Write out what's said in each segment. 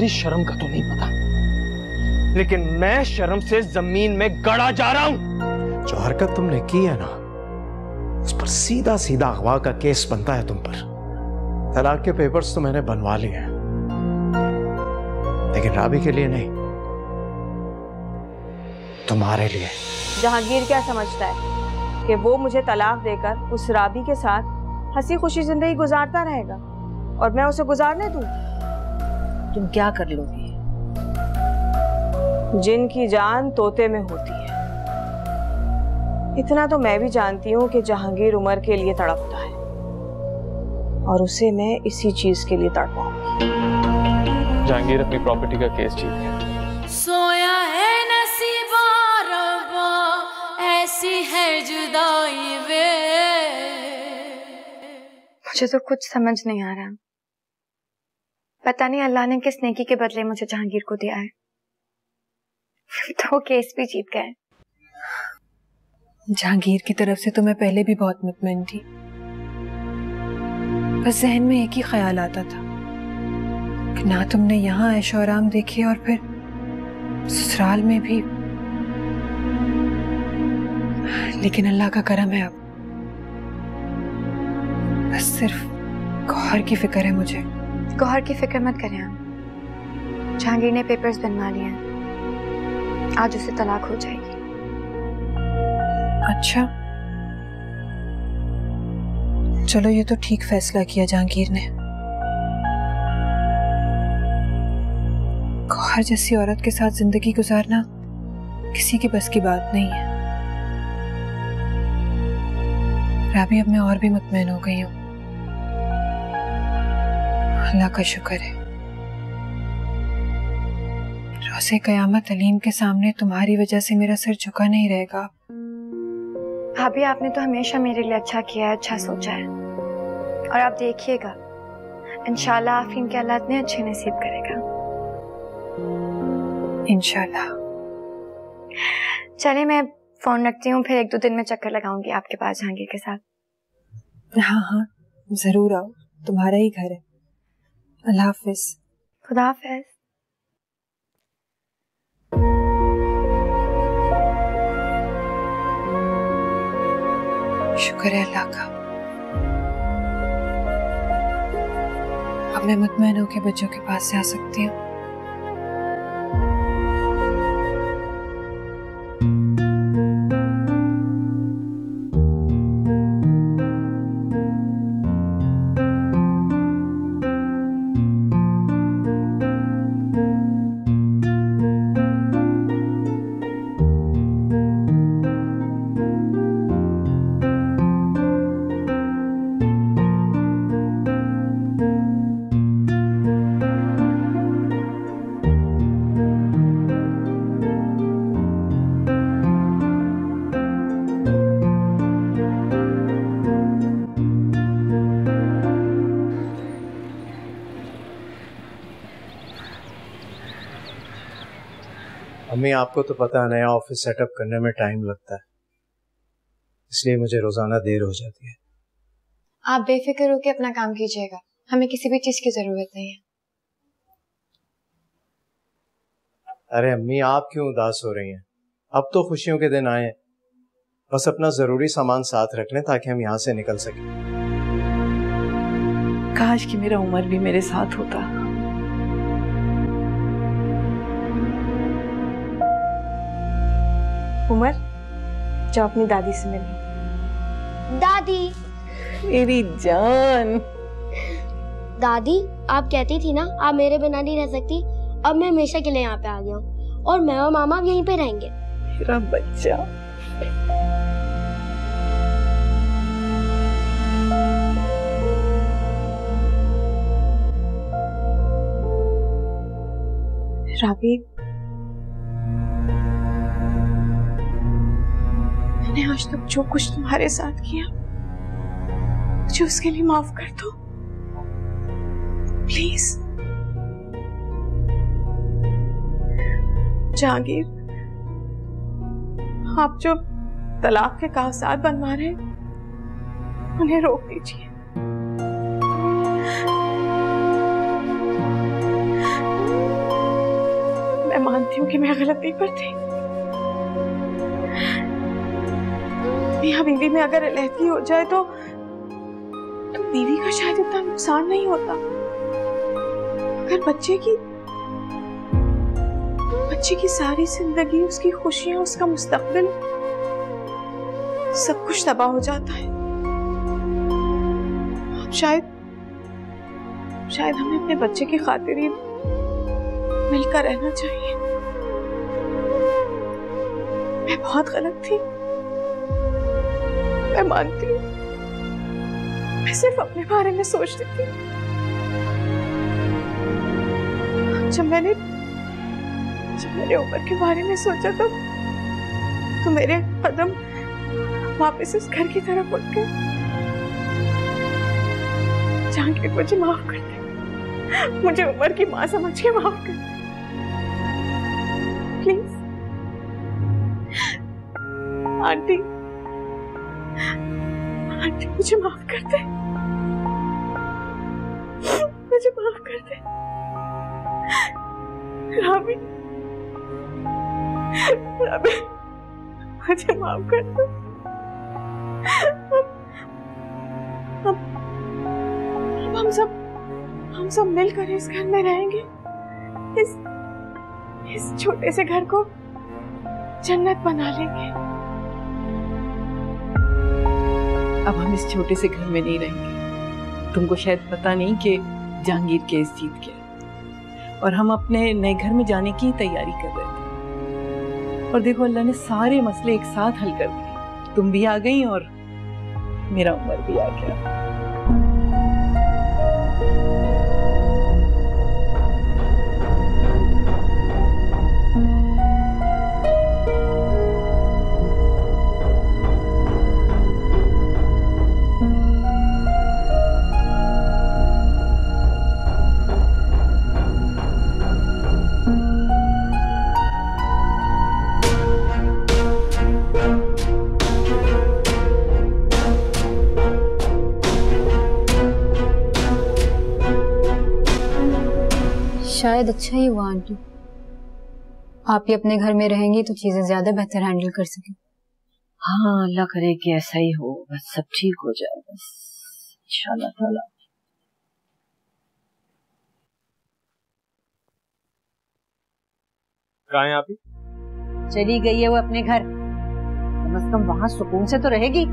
तुम्हारी शर्म का तो नहीं पता, लेकिन मैं शर्म से जमीन में गड़ा जा रहा हूं। जो हरकत तुमने की है ना, उस पर सीधा सीधा अगवा का केस बनता है तुम पर। तलाक के पेपर्स तो मैंने बनवा लिए हैं, लेकिन राबी के लिए नहीं, तुम्हारे लिए। जहांगीर क्या समझता है कि वो मुझे तलाक देकर उस राबी के साथ हंसी खुशी जिंदगी गुजारता रहेगा और मैं उसे गुजारने दूं? तुम क्या कर लोगी? जिनकी जान तोते में होती है, इतना तो मैं भी जानती हूँ कि जहांगीर उमर के लिए तड़पता है और उसे मैं इसी चीज के लिए तड़पाऊंगी। जहांगीर अपनी प्रॉपर्टी का केस जीत गया। सोया है नसीबा रब्बा, ऐसी है जुदाई वे। मुझे तो कुछ समझ नहीं आ रहा। पता नहीं अल्लाह ने किस नेकी के बदले मुझे जहांगीर को दिया है। तो केस भी जीत गए। जहांगीर की तरफ से तो मैं पहले भी बहुत मुतमईन थी, बस जहन में एक ही ख्याल आता था कि ना तुमने यहाँ ऐशो आराम देखे और फिर ससुराल में भी। लेकिन अल्लाह का करम है, अब बस सिर्फ गौहर की फिक्र है मुझे। गौहर की फिक्र मत करें आप। जहांगीर ने पेपर्स बनवा लिए हैं, आज उसे तलाक हो जाएगी। अच्छा, चलो ये तो ठीक फैसला किया जहांगीर ने। गौहर जैसी औरत के साथ जिंदगी गुजारना किसी की बस की बात नहीं है। राबी, अब मैं और भी मुतमईन हो गई हूँ। अल्लाह का शुक्र है। रोज़े क़यामत अलीम के सामने तुम्हारी वजह से मेरा सिर झुका नहीं रहेगा। भाभी, आपने तो हमेशा मेरे लिए अच्छा किया है, अच्छा सोचा है, और आप देखिएगा इंशाल्लाह आफरीन के अल्लाह इतने अच्छे नसीब करेगा। इंशाल्लाह। चलिए मैं फोन रखती हूँ, फिर 1-2 दिन में चक्कर लगाऊंगी आपके पास जहांगीर के साथ। हाँ हाँ, जरूर आओ, तुम्हारा ही घर है। अल्लाह हाफिज। खुदा हाफिज। शुक्र है अल्लाह का, अब मैं मुतमईन होकर बच्चों के पास जा सकती हूँ। अम्मी, आपको तो पता है नया ऑफिस सेटअप करने में टाइम लगता है, इसलिए मुझे रोजाना देर हो जाती है। आप बेफिक्र होकर अपना काम कीजिएगा, हमें किसी भी चीज की जरूरत नहीं है। अरे अम्मी, आप क्यों उदास हो रही हैं? अब तो खुशियों के दिन आए हैं, बस अपना जरूरी सामान साथ रख लें ताकि हम यहाँ से निकल सकें। काश कि मेरा उमर भी मेरे साथ होता। उमर, जाओ अपनी दादी से मिलो। दादी, मेरी जान। दादी, आप कहती थी ना आप मेरे बिना नहीं रह सकती। अब मैं हमेशा के लिए यहाँ पे आ गया हूँ और मैं और मामा यहीं पे रहेंगे। मेरा बच्चा। राबी, मैंने आज तक जो कुछ तुम्हारे साथ किया मुझे उसके लिए माफ कर दो प्लीज। जहांगीर, आप जो तलाक के कागजात बनवा रहे हैं उन्हें रोक दीजिए। जानती हूँ कि मैं गलती पर थी। मियां बीवी में अगर अलहदगी हो जाए तो बीवी का शायद इतना नुकसान नहीं होता। अगर बच्चे की सारी जिंदगी, उसकी खुशियां, उसका मुस्तकबिल, सब कुछ तबाह हो जाता है। अब शायद हमें अपने बच्चे की खातिर ही मिलकर रहना चाहिए। मैं बहुत गलत थी, मैं मानती हूँ। मैं सिर्फ अपने बारे में सोचती थी। जब मैंने उमर के बारे में सोचा तो मेरे कदम वापस उस घर की तरफ उठ गए। जहांगीर, मुझे माफ कर दे, मुझे उमर की माँ समझ के माफ कर दे प्लीज। आंटी मुझे माफ कर दे, मुझे माफ कर दे। राबी मुझे माफ कर दो। अब हम सब मिलकर इस घर में रहेंगे। इस छोटे से घर को जन्नत बना लेंगे। अब हम इस छोटे से घर में नहीं रहेंगे। तुमको शायद पता नहीं कि जहांगीर केस जीत गया और हम अपने नए घर में जाने की तैयारी कर रहे थे। और देखो, अल्लाह ने सारे मसले एक साथ हल कर दिए। तुम भी आ गई और मेरा उमर भी आ गया। शायद अच्छा ही हुआ आंटी, आप ही अपने घर में रहेंगी तो चीजें ज्यादा बेहतर हैंडल कर सके। हाँ, अल्लाह करे कि ऐसा ही हो, बस सब ठीक हो जाए बस इंशाअल्लाह ताला। कहाँ है आप ही? चली गई है वो अपने घर, कम से कम वहाँ सुकून से तो रहेगी।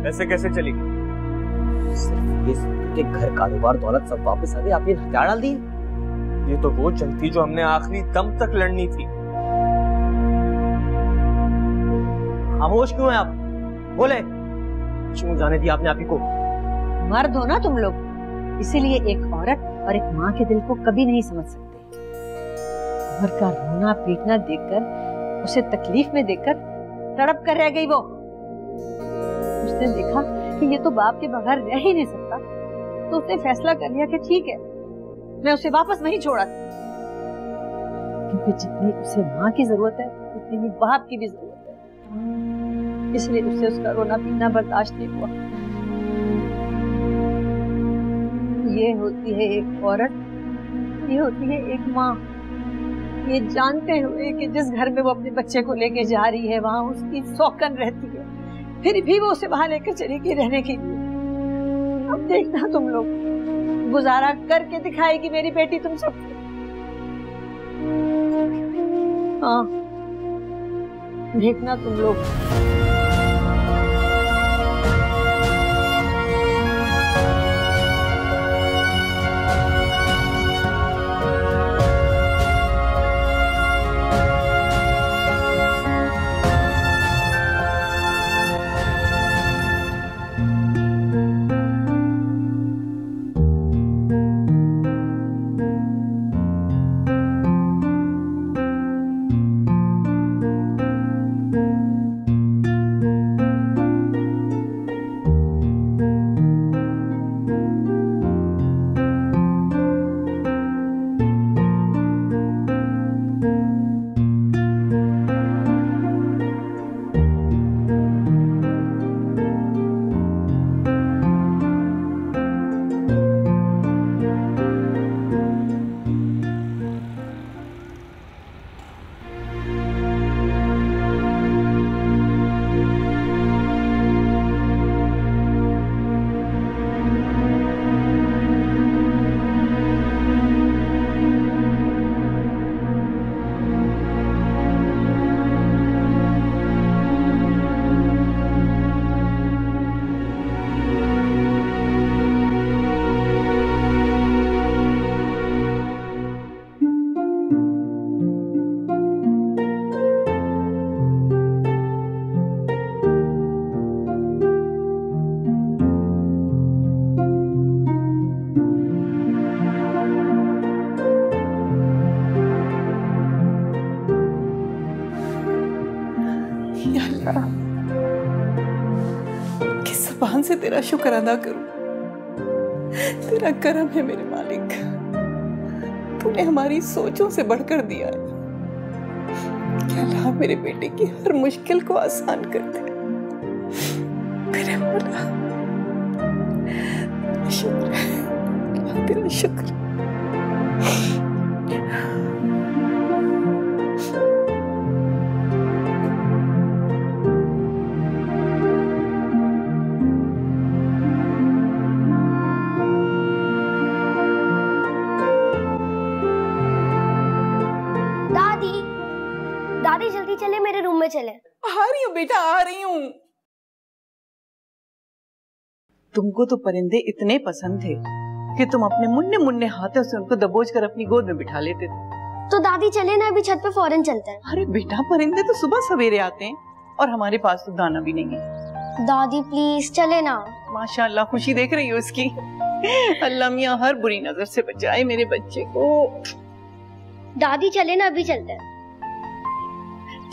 ऐसे कैसे चली गई? सिर्फ ये घर, कारोबार, दौलत सब वापस आ गई, आपने हथियार डाल दिए। ये तो वो जंग थी जो हमने आखिरी दम तक लड़नी थी। खामोश क्यों है आप? बोले, क्यों जाने दिया आपने आप ही को? मर्द हो ना तुम लोग, इसीलिए एक औरत और एक माँ के दिल को कभी नहीं समझ सकते। उमर का रोना पीटना देखकर, उसे तकलीफ में देखकर तड़प कर रह गई वो। उसने देखा कि ये तो बाप के बगैर रह ही नहीं सकता, तो उसने फैसला कर लिया कि ठीक है, मैं उसे वापस नहीं छोड़ा। क्योंकि जितनी उसे माँ की जरूरत है उतनी ही बाप की भी जरूरत है, इसलिए उससे उसका रोना पीना बर्दाश्त नहीं हुआ। ये होती है एक औरत, ये होती है एक माँ। ये जानते हुए कि जिस घर में वो अपने बच्चे को लेके जा रही है वहाँ उसकी सौकन रहती है, फिर भी वो उसे वहां लेकर चली गई रहने के लिए। अब देखना तुम लोग, गुजारा करके दिखाएगी मेरी बेटी तुम सब। हाँ, देखना तुम लोग। या अल्लाह, किस ज़बान से तेरा शुक्र अदा करूं। तेरा करम है मेरे मालिक, तूने हमारी सोचों से बढ़कर दिया है। या अल्लाह, मेरे बेटे की हर मुश्किल को आसान कर दे मेरे मौला। शुक्र है, तेरा शुक्र। दादी जल्दी चले, मेरे रूम में चले। आ रही हूँ बेटा, आ रही हूँ। तुमको तो परिंदे इतने पसंद थे कि तुम अपने मुन्ने मुन्ने हाथों से उनको दबोच कर अपनी गोद में बिठा लेते थे। तो दादी चले ना, अभी छत पे फौरन चलते हैं। अरे बेटा, परिंदे तो सुबह सवेरे आते हैं और हमारे पास तो दाना भी नहीं है। दादी प्लीज चले ना। माशाअल्लाह, खुशी देख रही हो उसकी। अल्लाह मियाँ हर बुरी नजर से बचाए मेरे बच्चे को। दादी चले ना, अभी चलते हैं।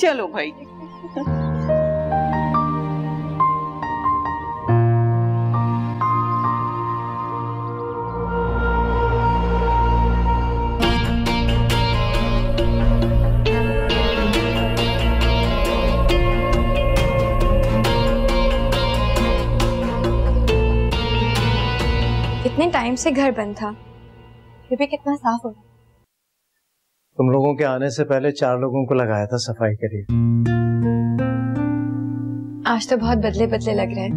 चलो भाई। इतने टाइम से घर बंद था, फिर भी कितना साफ हो रहा। तुम लोगों के आने से पहले 4 लोगों को लगाया था सफाई के लिए। आज तो बहुत बदले बदले लग रहे हैं।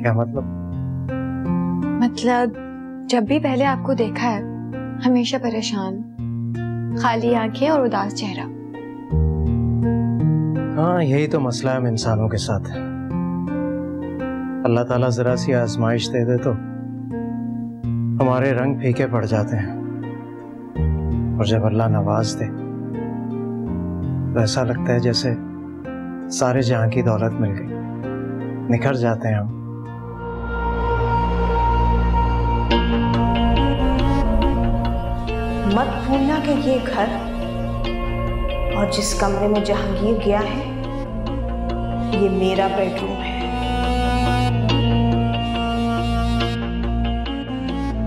क्या मतलब? मतलब जब भी पहले आपको देखा है, हमेशा परेशान, खाली आंखें और उदास चेहरा। हाँ, यही तो मसला है हम इंसानों के साथ। अल्लाह ताला जरा सी आजमाइश दे दे तो हमारे रंग फीके पड़ जाते हैं, और जब अल्लाह नवाज दे तो ऐसा लगता है जैसे सारे जहां की दौलत मिल गई, निखर जाते हैं हम। मत भूलना कि ये घर और जिस कमरे में जहांगीर गया है, ये मेरा बेडरूम है।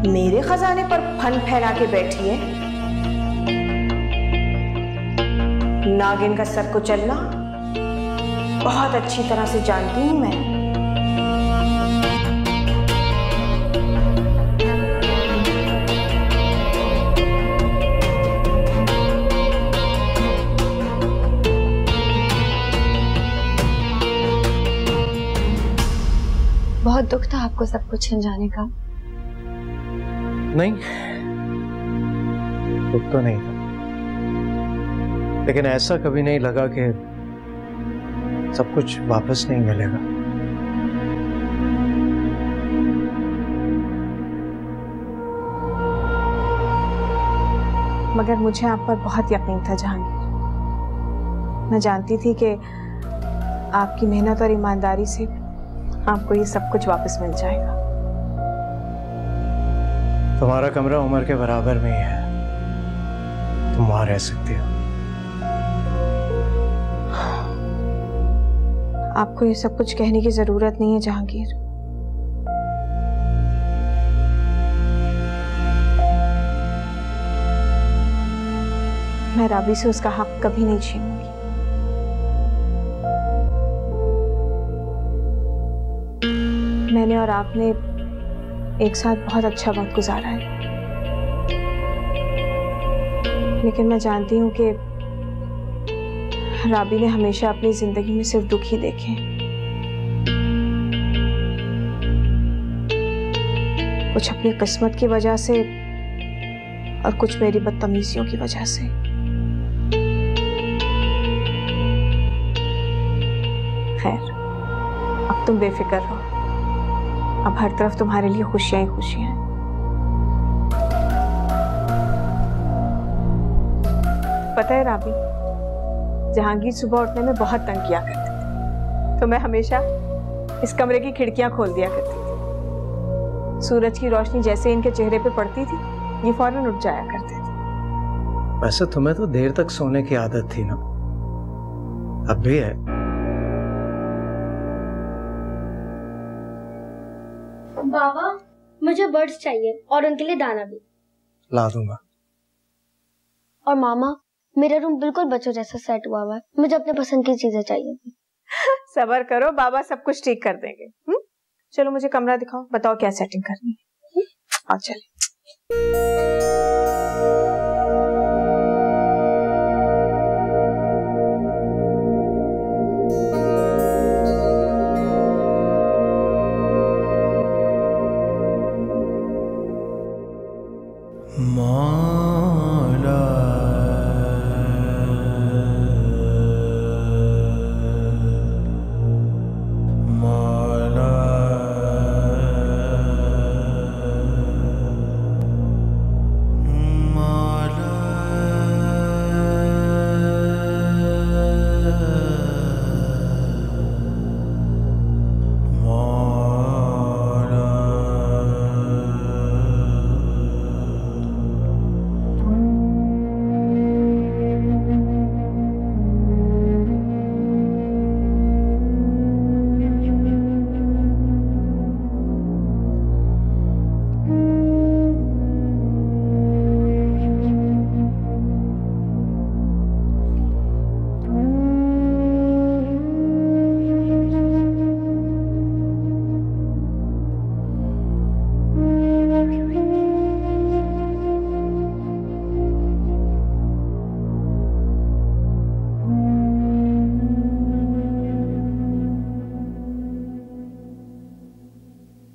मेरे खजाने पर फन फैला के बैठी है। नागिन का सर को चलना बहुत अच्छी तरह से जानती हूं मैं। बहुत दुख था आपको सब कुछ छिन जाने का। नहीं, दुख तो नहीं था, लेकिन ऐसा कभी नहीं लगा कि सब कुछ वापस नहीं मिलेगा। मगर मुझे आप पर बहुत यकीन था जहांगीर। मैं जानती थी कि आपकी मेहनत और ईमानदारी से आपको ये सब कुछ वापस मिल जाएगा। तुम्हारा कमरा उम्र के बराबर में ही है, तुम वहां रह सकती हो। आपको ये सब कुछ कहने की जरूरत नहीं है जहांगीर। मैं राबी से उसका हक कभी नहीं छीनूंगी। मैंने और आपने एक साथ बहुत अच्छा वक्त गुजारा है, लेकिन मैं जानती हूँ कि राबी ने हमेशा अपनी जिंदगी में सिर्फ दुख ही देखे। कुछ अपनी किस्मत की वजह से और कुछ मेरी बदतमीजियों की वजह से। खैर, अब तुम बेफिक्र रहो, अब हर तरफ तुम्हारे लिए खुशियां ही खुशियां हैं। पता है राबी, जहांगीर सुबह उठने में बहुत तंग किया करते थे, तो मैं हमेशा इस कमरे की खिड़कियां खोल दिया करती थी। सूरज की रोशनी जैसे इनके चेहरे पे पड़ती थी, ये फौरन उठ जाया करते थे। वैसे तुम्हें तो देर तक सोने की आदत थी ना, अब भी है। बाबा मुझे बर्ड्स चाहिए और उनके लिए दाना भी। ला दूंगा। और मामा मेरा रूम बिल्कुल बच्चों जैसा सेट हुआ है, मुझे अपने पसंद की चीजें चाहिए। सबर करो, बाबा सब कुछ ठीक कर देंगे। चलो मुझे कमरा दिखाओ, बताओ क्या सेटिंग करनी है। आओ चले।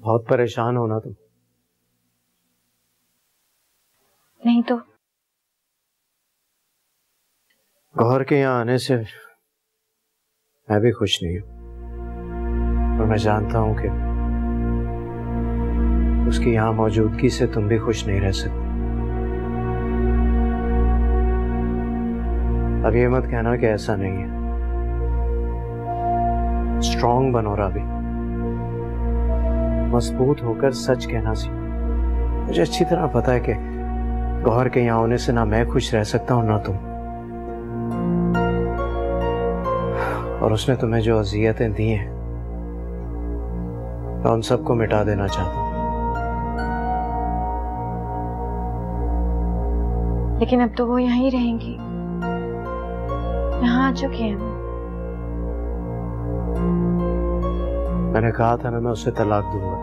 बहुत परेशान हो ना तुम? नहीं तो। गौहर के यहाँ आने से मैं भी खुश नहीं हूं, और मैं जानता हूं कि उसकी यहाँ मौजूदगी से तुम भी खुश नहीं रह सकते। अब ये मत कहना कि ऐसा नहीं है। स्ट्रॉन्ग बनो राबी, मजबूत होकर सच कहना सीखो। मुझे अच्छी तरह पता है कि गौहर के यहाँ होने से ना मैं खुश रह सकता हूँ ना तुम, और उसने तुम्हें जो अजियतें दी हैं मैं उन सबको मिटा देना चाहता हूँ। लेकिन अब तो वो यहीं रहेंगी, यहाँ आ चुके हैं। मैंने कहा था ना मैं उसे तलाक दूंगा,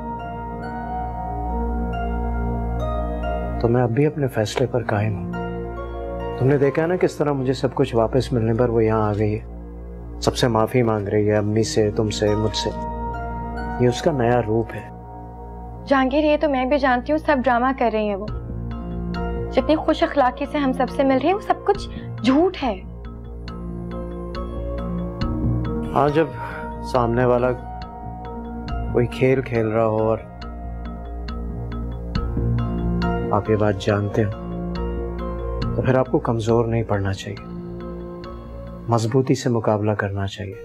तो मैं अब भी अपने फैसले पर कायम हूं। तुमने देखा ना किस तरह मुझे सब कुछ वापस मिलने पर वो यहाँ आ गई है, सबसे माफी मांग रही है, अम्मी से, तुमसे, मुझसे। ये उसका नया रूप है। जहांगीर ये तो मैं भी जानती हूँ सब ड्रामा कर रही है वो। जितनी खुश अखलाकी से हम सबसे मिल रही है वो सब कुछ झूठ है। हाँ, जब सामने वाला कोई खेल खेल रहा हो और आप ये बात जानते हो तो फिर आपको कमजोर नहीं पड़ना चाहिए, मजबूती से मुकाबला करना चाहिए।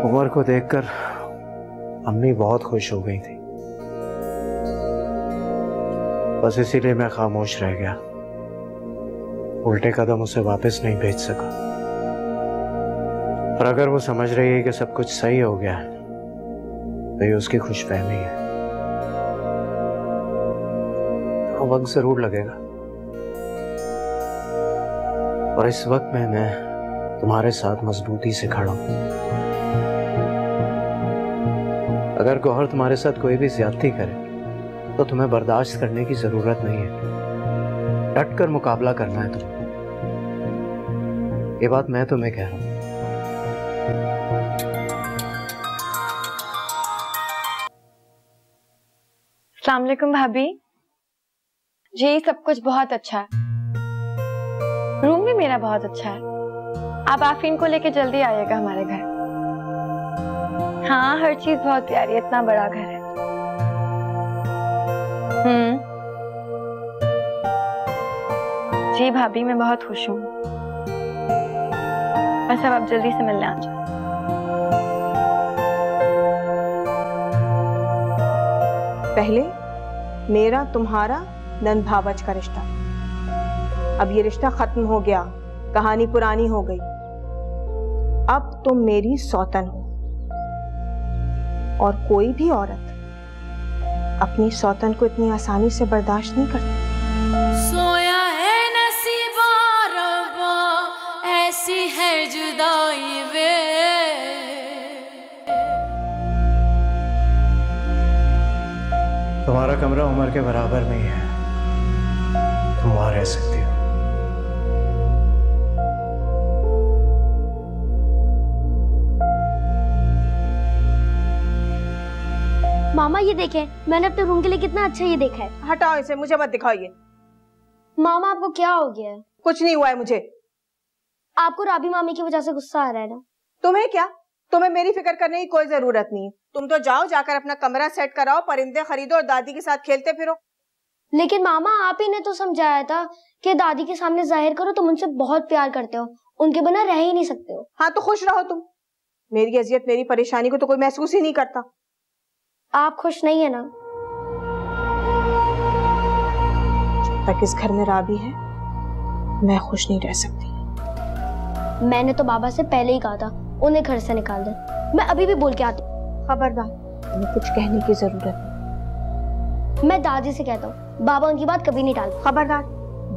उमर को देखकर अम्मी बहुत खुश हो गई थी, बस इसीलिए मैं खामोश रह गया, उल्टे कदम उसे वापस नहीं भेज सका। और अगर वो समझ रही है कि सब कुछ सही हो गया है तो ये उसकी खुशफहमी है। तो वक्त जरूर लगेगा, और इस वक्त में मैं तुम्हारे साथ मजबूती से खड़ा हूं। अगर गौहर तुम्हारे साथ कोई भी ज्यादती करे तो तुम्हें बर्दाश्त करने की जरूरत नहीं है, डट कर मुकाबला करना है तुम्हें। ये बात मैं तुम्हें कह रहा हूं। अस्सलाम वालेकुम भाभी जी, सब कुछ बहुत अच्छा है, रूम भी मेरा बहुत अच्छा है। आप आफरीन को लेके जल्दी आइएगा हमारे घर। हाँ, हर चीज बहुत प्यारी है, इतना बड़ा घर है। जी भाभी, मैं बहुत खुश हूँ, बस अब आप जल्दी से मिलने आ जाओ। पहले मेरा तुम्हारा नंद भावच का रिश्ता, अब ये रिश्ता खत्म हो गया, कहानी पुरानी हो गई। अब तुम मेरी सौतन हो और कोई भी औरत अपनी सौतन को इतनी आसानी से बर्दाश्त नहीं करती। सोया है नसीबा रब्बा, ऐसी है जुदाई वे। तुम्हारा कमरा उम्र के बराबर में ही है, तुम वहां रह सकती हो। मामा ये देखें, मैंने अपने रूम के लिए कितना अच्छा ये देखा है। हटाओ इसे, मुझे मत दिखाओ ये। मामा आपको क्या हो गया है? कुछ नहीं हुआ है मुझे। आपको राबी मामी की वजह से गुस्सा आ रहा है ना? तुम्हें क्या? तुम्हें मेरी फिक्र करने की कोई जरूरत नहीं है। तुम तो जाओ, जाकर अपना कमरा सेट कराओ, परिंदे खरीदो और दादी के साथ खेलते फिरो। लेकिन मामा आप ही ने तो समझाया था कि दादी के सामने जाहिर करो तुम उनसे बहुत प्यार करते हो, उनके बिना रह ही नहीं सकते हो। हाँ तो खुश रहो तुम। मेरी अजियत, मेरी परेशानी को तो कोई महसूस ही नहीं करता। आप खुश नहीं है ना? जब तक इस घर में राबी है मैं खुश नहीं रह सकती। मैंने तो बाबा से पहले ही कहा था उन्हें घर से निकाल दे। मैं अभी भी बोल के आती हूँ। खबरदार, तुम्हें कुछ कहने की जरूरत नहीं। मैं दादी से कहता हूँ, बाबा उनकी बात कभी नहीं टालते। खबरदार,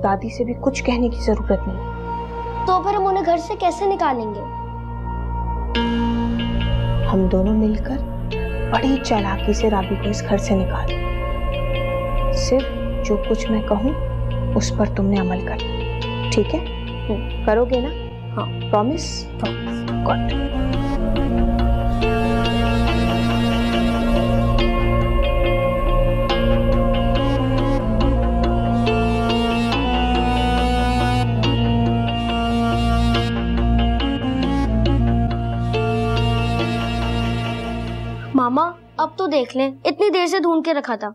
दादी से भी कुछ कहने की जरूरत नहीं। तो फिर हम उन्हें घर से कैसे निकालेंगे? हम दोनों मिलकर बड़ी चालाकी से राबी को इस घर से निकालो। सिर्फ जो कुछ मैं कहूँ उस पर तुमने अमल करना, ठीक है? करोगे ना? हाँ, प्रॉमिस? प्रॉमिस। गॉड। मामा अब तो देख लें, इतनी देर से ढूंढ के रखा था।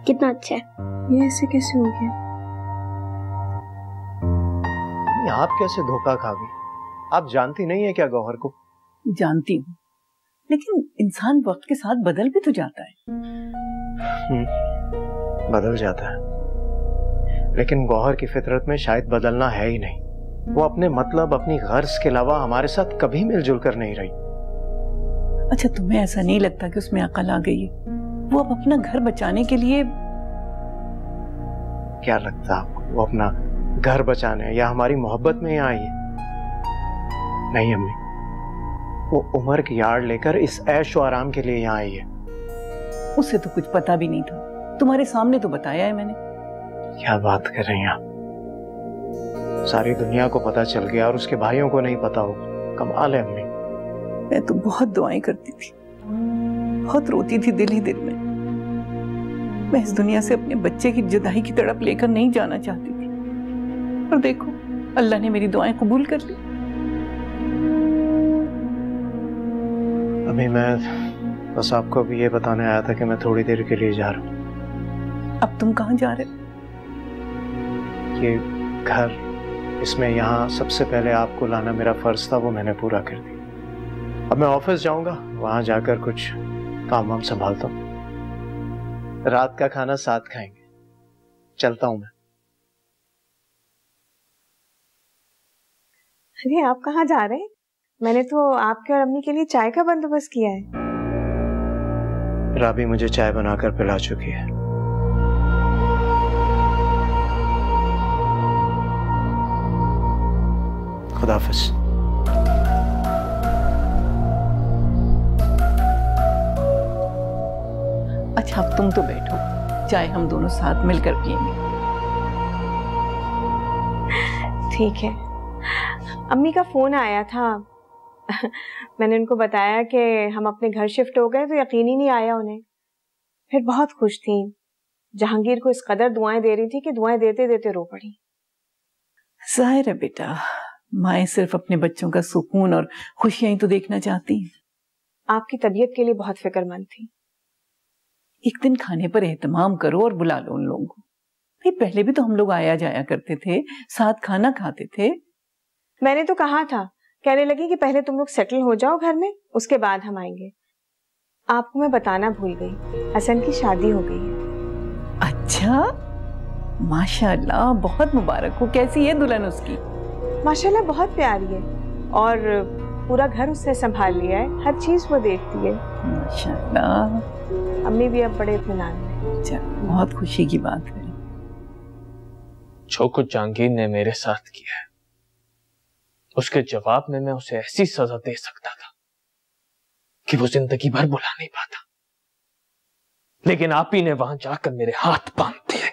कितना अच्छा है। ये ऐसे कैसे हो गया? आप कैसे धोखा खा गई? आप जानती नहीं है क्या गौहर को? जानती हूँ, लेकिन इंसान वक्त के साथ बदल भी तो जाता है। बदल जाता है, लेकिन गौहर की फितरत में शायद बदलना है ही नहीं। वो अपने मतलब, अपनी गर्ज के अलावा हमारे साथ कभी मिलजुल कर नहीं रही। अच्छा, तुम्हें ऐसा नहीं लगता कि उसमें अकल आ गई है? वो अब अपना घर बचाने के लिए। क्या लगता आपको वो अपना घर बचाने या हमारी मोहब्बत में यहाँ आई है? नहीं अम्मी, वो उम्र की यार्ड लेकर इस ऐश और आराम के लिए यहाँ आई है। उसे तो कुछ पता भी नहीं था, तुम्हारे सामने तो बताया है मैंने। क्या बात कर रही हैं आप? सारी दुनिया को पता चल गया और उसके भाइयों को नहीं पता होगा। कमाल है अम्मी। मैं तो बहुत दुआएं करती थी, बहुत रोती थी दिल ही दिल में। मैं इस दुनिया से अपने बच्चे की जुदाई की तड़प लेकर नहीं जाना चाहती थी, और देखो अल्लाह ने मेरी दुआएं कबूल कर ली। अभी मैं बस आपको भी ये बताने आया था कि मैं थोड़ी देर के लिए जा रहा हूँ। अब तुम कहाँ जा रहे हो? ये घर, इसमें यहाँ सबसे पहले आपको लाना मेरा फर्ज था, वो मैंने पूरा कर दिया। अब मैं ऑफिस जाऊंगा, वहां जाकर कुछ काम वाम संभालता हूँ। रात का खाना साथ खाएंगे। चलता हूं मैं। अरे आप कहाँ जा रहे हैं? मैंने तो आपके और अम्मी के लिए चाय का बंदोबस्त किया है। राबी मुझे चाय बनाकर पिला चुकी है। खुदाफिज। अच्छा, अब तुम तो बैठो, चाय हम दोनों साथ मिलकर पिएंगे। ठीक है। अम्मी का फोन आया था। मैंने उनको बताया कि हम अपने घर शिफ्ट हो गए, तो यकीन ही नहीं आया उन्हें। फिर बहुत खुश थी। जहांगीर को इस कदर दुआएं दे रही थी कि दुआएं देते देते रो पड़ी। जाहिर है बेटा, माएं सिर्फ अपने बच्चों का सुकून और खुशियां ही तो देखना चाहती हैं। आपकी तबीयत के लिए बहुत फिक्रमंद थी। एक दिन खाने पर एहतमाम करो और बुला लो उन लोगों को। भाई पहले भी तो हम लोग आया जाया करते थे, साथ खाना खाते थे। मैंने तो कहा था, कहने लगी कि पहले तुम लोग सेटल हो जाओ घर में, उसके बाद हम आएंगे। आपको मैं बताना भूल गई, हसन की शादी हो गई है। अच्छा, माशाल्लाह, बहुत मुबारक हो। कैसी है दुल्हन उसकी? माशाल्लाह बहुत प्यारी है और पूरा घर उसने संभाल लिया है, हर चीज वो देखती है। माशाल्लाह। अम्मी भी अब बड़े इत्मीनान में। चलो, बहुत खुशी की बात है। जो कुछ जहांगीर ने मेरे साथ किया है, उसके जवाब में मैं उसे ऐसी सजा दे सकता था कि वो जिंदगी भर भुला नहीं पाता, लेकिन आप ही ने वहां जाकर मेरे हाथ बांध दिए।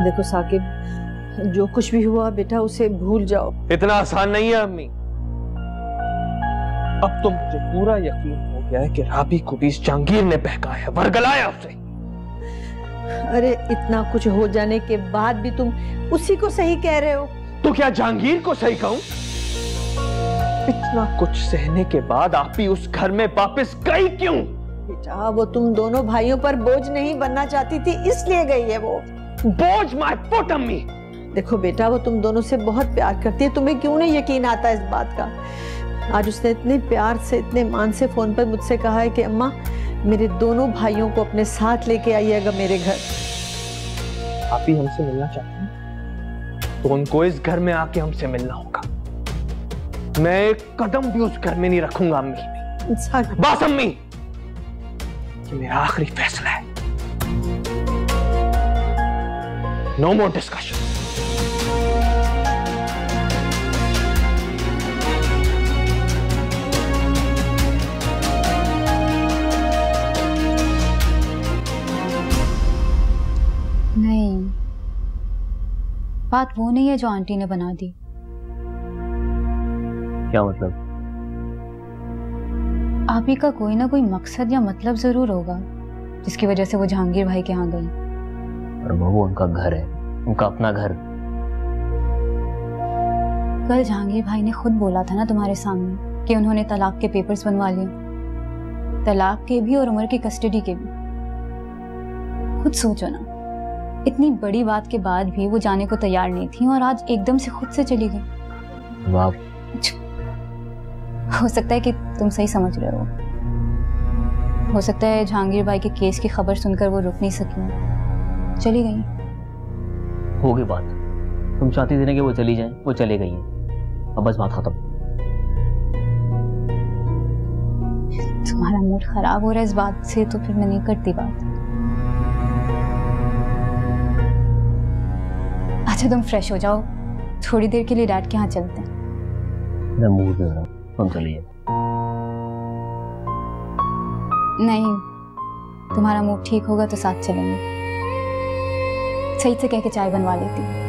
देखो साकिब, जो कुछ भी हुआ बेटा उसे भूल जाओ। इतना आसान नहीं है अम्मी। अब तो मुझे पूरा यकीन हो गया है कि राबी को भी इस जहांगीर ने बहकाया, वर्गलाया उसे। अरे इतना कुछ हो जाने के बाद भी तुम उसी को सही कह रहे हो? तो क्या जहांगीर को सही कहूं? इतना कुछ सहने के बाद आप ही उस घर में वापस गई क्यों? बेटा वो तुम दोनों भाइयों पर बोझ नहीं बनना चाहती थी, इसलिए गई है वो। बोझ माय फुट अम्मी। देखो बेटा, वो तुम दोनों से बहुत प्यार करती है, तुम्हें क्यों नहीं यकीन आता इस बात का? आज उसने इतने प्यार से, इतने मान से फोन पर मुझसे कहा है कि अम्मा मेरे दोनों भाइयों को अपने साथ लेके आइएगा मेरे घर। आप ही हमसे मिलना चाहते हैं तो उनको इस घर में आके हमसे मिलना होगा। मैं एक कदम भी उस घर में नहीं रखूंगा अम्मी। बस अम्मी, ये मेरा आखिरी फैसला है। No more discussion. नहीं, बात वो नहीं है जो आंटी ने बना दी। क्या मतलब? आप ही का कोई ना कोई मकसद या मतलब जरूर होगा जिसकी वजह से वो जहांगीर भाई के यहाँ गई। और वो उनका घर है, उनका अपना घर। कल जहांगीर भाई ने खुद बोला था ना तुम्हारे सामने कि उन्होंने तलाक के पेपर्स बनवा लिए, तलाक के भी और उमर की कस्टडी के भी। खुद सोचो ना, इतनी बड़ी बात के बाद भी वो जाने को तैयार नहीं थी और आज एकदम से खुद से चली गई। वाह। हो सकता है कि तुम सही समझ रहे हो सकता है जहांगीर भाई के केस की खबर सुनकर वो रुक नहीं सकी, चली गई। हो गई बात। तुम चाहती थी ना कि वो चली जाए, वो चले गई है, अब बस बात खत्म। तुम्हारा मूड खराब हो रहा है इस बात से तो फिर मैं नहीं करती बात। अच्छा तुम फ्रेश हो जाओ, थोड़ी देर के लिए डैड के यहाँ चलते हैं। मैं मूड में हूँ, तुम चलिए। नहीं, तुम्हारा मूड ठीक होगा तो साथ चलेंगे। सही से कह के चाय बनवा लेती हूँ।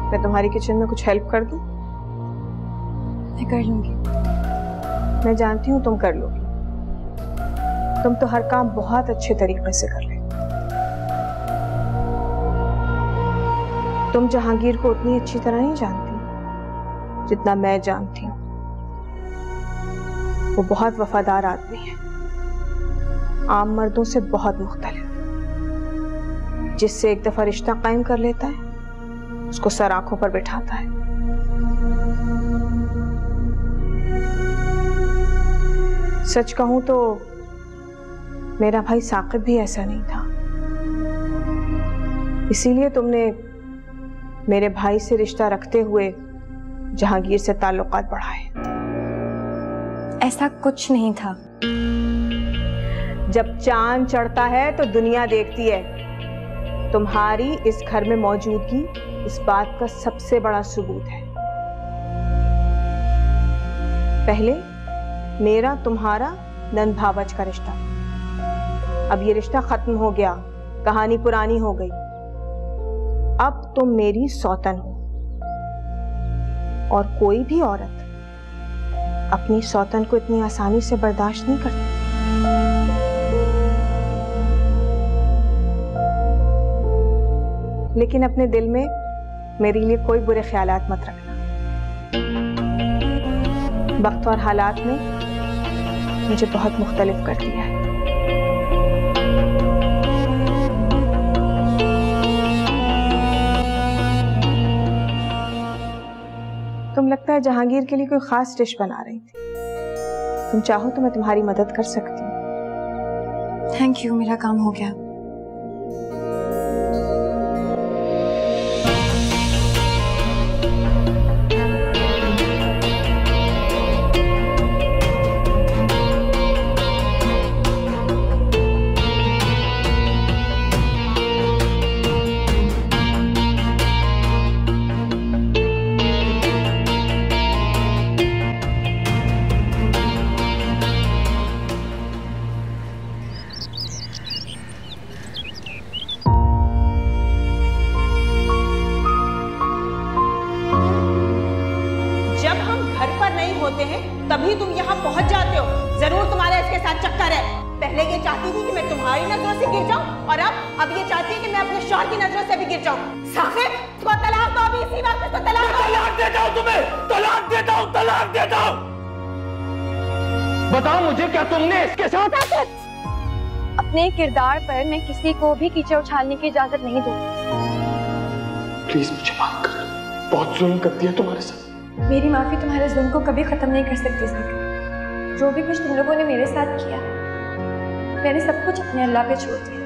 मैं तुम्हारी किचन में कुछ हेल्प कर दूं? मैं कर लूंगी। मैं जानती हूँ तुम कर लोगी। तुम तो हर काम बहुत अच्छे तरीके से कर ले। तुम जहांगीर को उतनी अच्छी तरह नहीं जानती जितना मैं जानती हूँ। वो बहुत वफादार आदमी है, आम मर्दों से बहुत मुख्तलिफ। जिससे एक दफा रिश्ता कायम कर लेता है उसको सर आंखों पर बिठाता है। सच कहूं तो मेरा भाई साकिब भी ऐसा नहीं था, इसीलिए तुमने मेरे भाई से रिश्ता रखते हुए जहांगीर से ताल्लुकात बढ़ाए। ऐसा कुछ नहीं था। जब चांद चढ़ता है तो दुनिया देखती है। तुम्हारी इस घर में मौजूदगी इस बात का सबसे बड़ा सबूत है। पहले मेरा तुम्हारा नंद भावच का रिश्ता, अब ये रिश्ता खत्म हो गया, कहानी पुरानी हो गई। अब तुम मेरी सौतन हो। और कोई भी औरत अपनी सौतन को इतनी आसानी से बर्दाश्त नहीं करती। लेकिन अपने दिल में मेरे लिए कोई बुरे ख्यालात मत रखना। वक्त और हालात ने मुझे बहुत मुख्तलिफ कर दिया है। तुम लगता है जहांगीर के लिए कोई खास डिश बना रही थी। तुम चाहो तो मैं तुम्हारी मदद कर सकती हूँ। थैंक यू, मेरा काम हो गया। तभी तुम यहाँ पहुँच जाते हो। जरूर तुम्हारा इसके साथ चक्कर है। पहले ये चाहती थी कि मैं तुम्हारी नजरों से गिर जाऊं और अब ये चाहती है कि मैं अपने शौहर की नजरों से भी गिर जाऊं। साकिब, इसको तलाक दो अभी इसी वक्त। इसको तलाक देता हूं तुम्हें, तलाक देता हूं। बताओ मुझे, क्या तुमने इसके साथ? अपने किरदार पर मैं किसी को भी कीचड़ उछालने की इजाजत नहीं दूंगी। प्लीज मुझे माफ कर, बहुत जुल्म कर दिया तुम्हारे साथ। मेरी माफी तुम्हारे जुल्म को कभी खत्म नहीं कर सकती साकिब। जो भी कुछ तुम लोगों ने मेरे साथ किया, मैंने सब कुछ अपने अल्लाह पे छोड़ दिया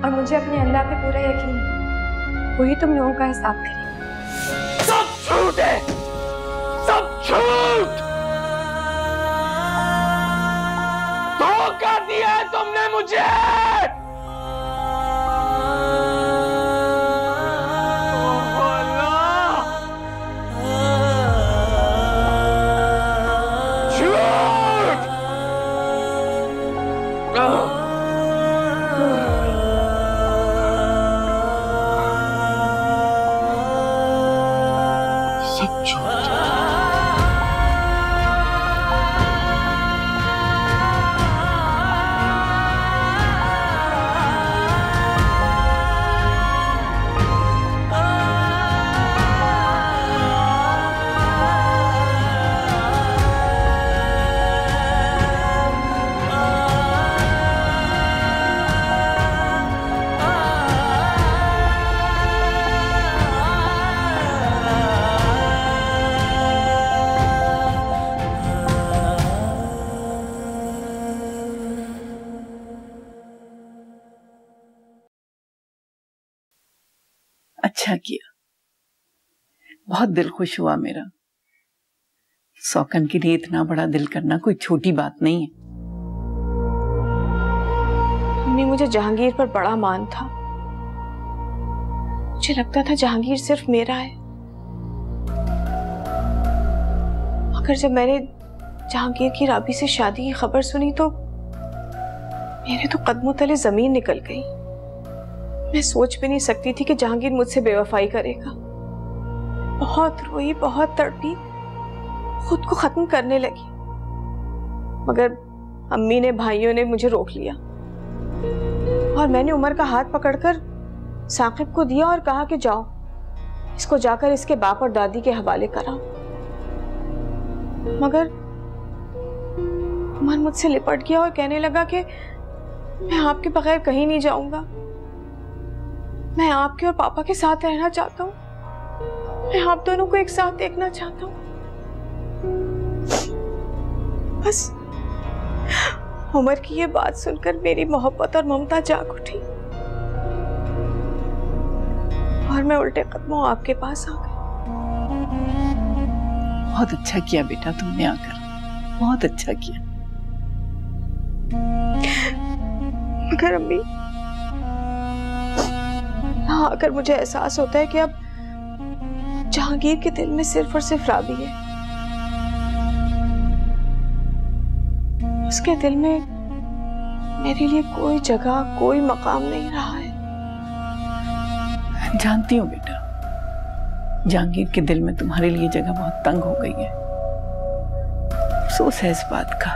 और मुझे अपने अल्लाह पे पूरा यकीन है, वही तुम लोगों का हिसाब करें। सब झूठ है, सब झूठ। धोखा दिया है तुमने मुझे। अच्छा किया, बहुत दिल खुश हुआ मेरा। सौकन के लिए इतना बड़ा दिल करना कोई छोटी बात नहीं है। मम्मी, मुझे जहांगीर पर बड़ा मान था। मुझे लगता था जहांगीर सिर्फ मेरा है। मगर जब मैंने जहांगीर की राबी से शादी की खबर सुनी तो मेरे तो कदमों तले जमीन निकल गई। मैं सोच भी नहीं सकती थी कि जहांगीर मुझसे बेवफाई करेगा। बहुत रोई, बहुत तड़पी, खुद को खत्म करने लगी। मगर अम्मी ने, भाइयों ने मुझे रोक लिया और मैंने उमर का हाथ पकड़कर साकिब को दिया और कहा कि जाओ, इसको जाकर इसके बाप और दादी के हवाले कराओ। मगर उमर मुझसे लिपट गया और कहने लगा कि मैं आपके बगैर कहीं नहीं जाऊंगा। मैं आपके और पापा के साथ रहना चाहता हूँ। मैं आप दोनों को एक साथ देखना चाहता हूँ। बस उमर की ये बात सुनकर मेरी मोहब्बत और ममता जाग उठी और मैं उल्टे कदमों आपके पास आ गई। बहुत अच्छा किया बेटा तुमने आकर, बहुत अच्छा किया। मगर अम्मी, यहाँ आकर मुझे एहसास होता है कि अब जहांगीर के दिल में सिर्फ और सिर्फ राबी है। उसके दिल में मेरे लिए कोई जगह, कोई मकाम नहीं रहा है। जानती हूँ बेटा, जहांगीर के दिल में तुम्हारे लिए जगह बहुत तंग हो गई है, अफसोस है इस बात का।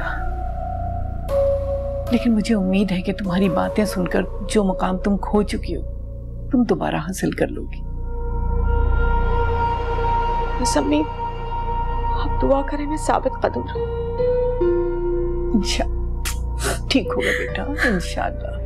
लेकिन मुझे उम्मीद है कि तुम्हारी बातें सुनकर जो मुकाम तुम खो चुकी हो तुम दोबारा हासिल कर लोगी। बस अम्मी, आप दुआ करें मैं साबित कदम रहूं। इंशाअल्लाह ठीक होगा बेटा, इंशाअल्लाह।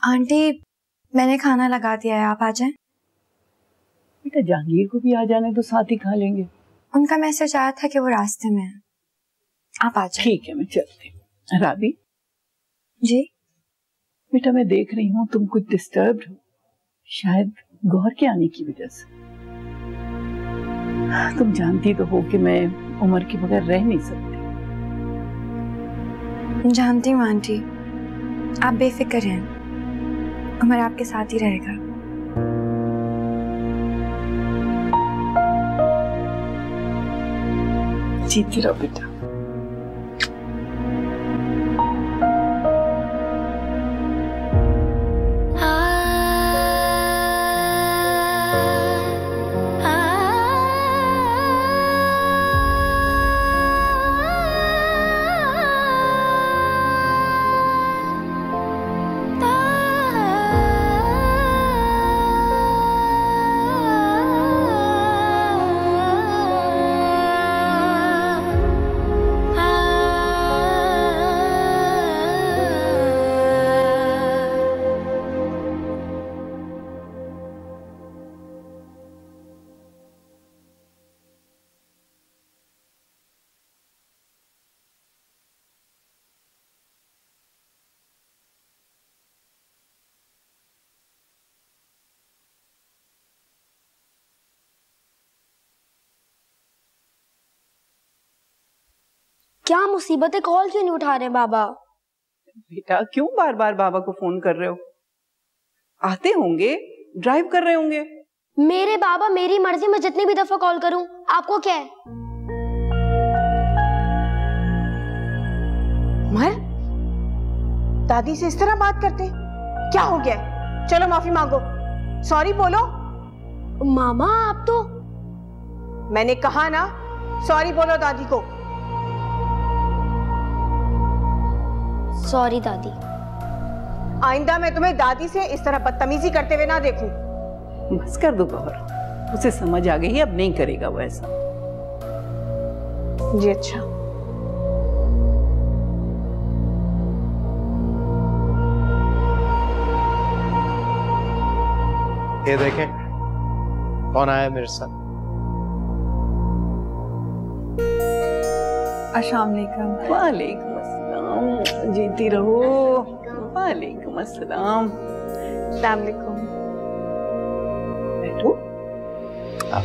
आंटी, मैंने खाना लगा दिया है, आप आ जाएं। बेटा जहांगीर को भी आ जाने तो साथ ही खा लेंगे। उनका मैसेज आया था कि वो रास्ते में है, आप आ जाएं। ठीक है, मैं चलती हूँ। राबी जी बेटा, मैं देख रही हूँ तुम कुछ डिस्टर्ब्ड हो, शायद गौहर के आने की वजह से। तुम जानती तो हो कि मैं उमर के बगैर रह नहीं सकती। जानती हूँ आंटी, आप बेफिक्र हैं, उमर आपके साथ ही रहेगा। जीती रहो बेटा। क्या मुसीबत है, कॉल क्यों नहीं उठा रहे बाबा? बेटा क्यों बार बार बाबा को फोन कर रहे हो? आते होंगे, ड्राइव कर रहे होंगे। मेरे बाबा, मेरी मर्जी, मैं जितनी भी दफा कॉल करूं, आपको क्या है? उमर, दादी से इस तरह बात करते क्या हो गया? चलो माफी मांगो, सॉरी बोलो। मामा आप तो, मैंने कहा ना सॉरी बोलो दादी को। सॉरी दादी। आइंदा मैं तुम्हें दादी से इस तरह बदतमीजी करते हुए ना देखूं। बस कर दो गौहर, उसे समझ आ गई, अब नहीं करेगा वो ऐसा। जी अच्छा। ये देखें कौन आया मेरे साथ। अस्सलाम वालेकुम। वालेकुम अस्सलाम, जीती रहो। वालेकुम अस्सलाम। अस्सलाम वालेकुम। बैठो। आप